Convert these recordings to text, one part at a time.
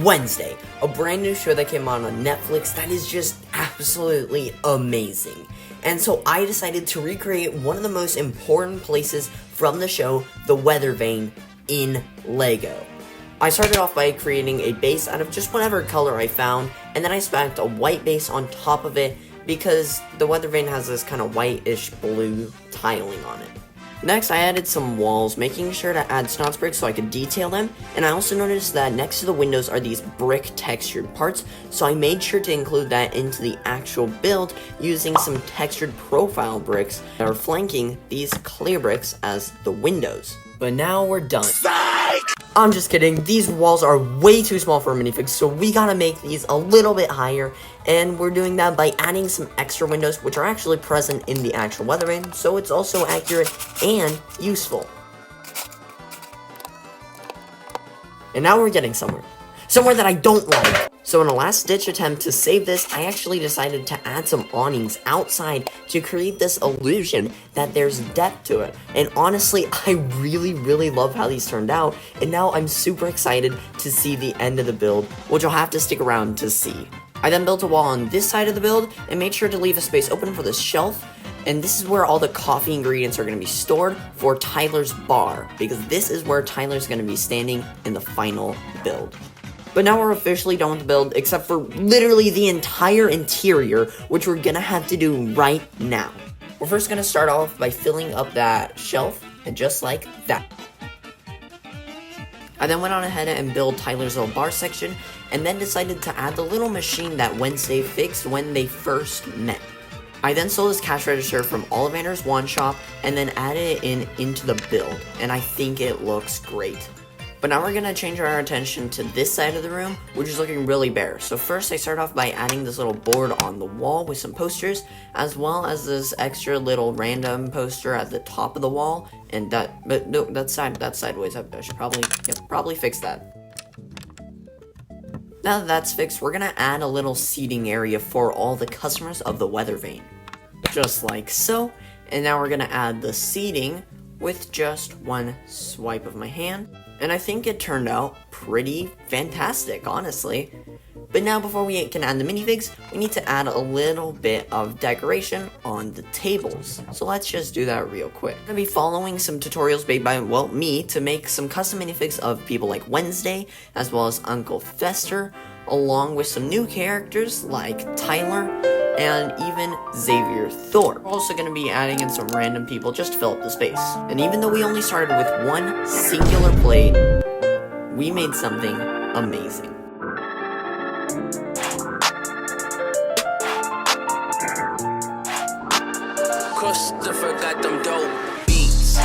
Wednesday, a brand new show that came on Netflix that is just absolutely amazing. And so I decided to recreate one of the most important places from the show, the Weathervane, in Lego. I started off by creating a base out of just whatever color I found, and then I spacked a white base on top of it because the Weathervane has this kind of whitish blue tiling on it. Next, I added some walls, making sure to add snots bricks so I could detail them, and I also noticed that next to the windows are these brick textured parts, so I made sure to include that into the actual build using some textured profile bricks that are flanking these clear bricks as the windows. But now we're done. Psych! I'm just kidding, these walls are way too small for a minifig, so we gotta make these a little bit higher, and we're doing that by adding some extra windows, which are actually present in the actual Weathervane, so it's also accurate and useful. And now we're getting somewhere that I don't like. So in a last-ditch attempt to save this, I actually decided to add some awnings outside to create this illusion that there's depth to it. And honestly, I really love how these turned out, and now I'm super excited to see the end of the build, which you'll have to stick around to see. I then built a wall on this side of the build, and made sure to leave a space open for this shelf, and this is where all the coffee ingredients are going to be stored for Tyler's bar, because this is where Tyler's going to be standing in the final build. But now we're officially done with the build, except for literally the entire interior, which we're gonna have to do right now. We're first gonna start off by filling up that shelf, and just like that. I then went on ahead and built Tyler's little bar section, and then decided to add the little machine that Wednesday fixed when they first met. I then stole this cash register from Ollivander's Wand Shop, and then added it into the build, and I think it looks great. But now we're going to change our attention to this side of the room, which is looking really bare. So first I start off by adding this little board on the wall with some posters, as well as this extra little random poster at the top of the wall. And that's sideways. I should probably fix that. Now that that's fixed, we're going to add a little seating area for all the customers of the Weathervane. Just like so. And now we're going to add the seating with just one swipe of my hand. And I think it turned out pretty fantastic, honestly. But now before we can add the minifigs, we need to add a little bit of decoration on the tables. So let's just do that real quick. I'm going to be following some tutorials made by, well, me, to make some custom minifigs of people like Wednesday, as well as Uncle Fester, along with some new characters like Tyler, and even Xavier Thor. We're also going to be adding in some random people just to fill up the space. And even though we only started with one singular plate, we made something amazing. Christopher got them dope beats.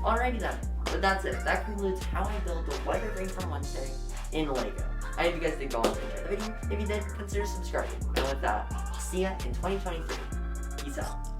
Alrighty then, but that's it. That concludes how I built the Weathervane from Wednesday in Lego. I hope you guys did go on to enjoy the video. If you did, consider subscribing. And with that, I'll see ya in 2023. Peace out.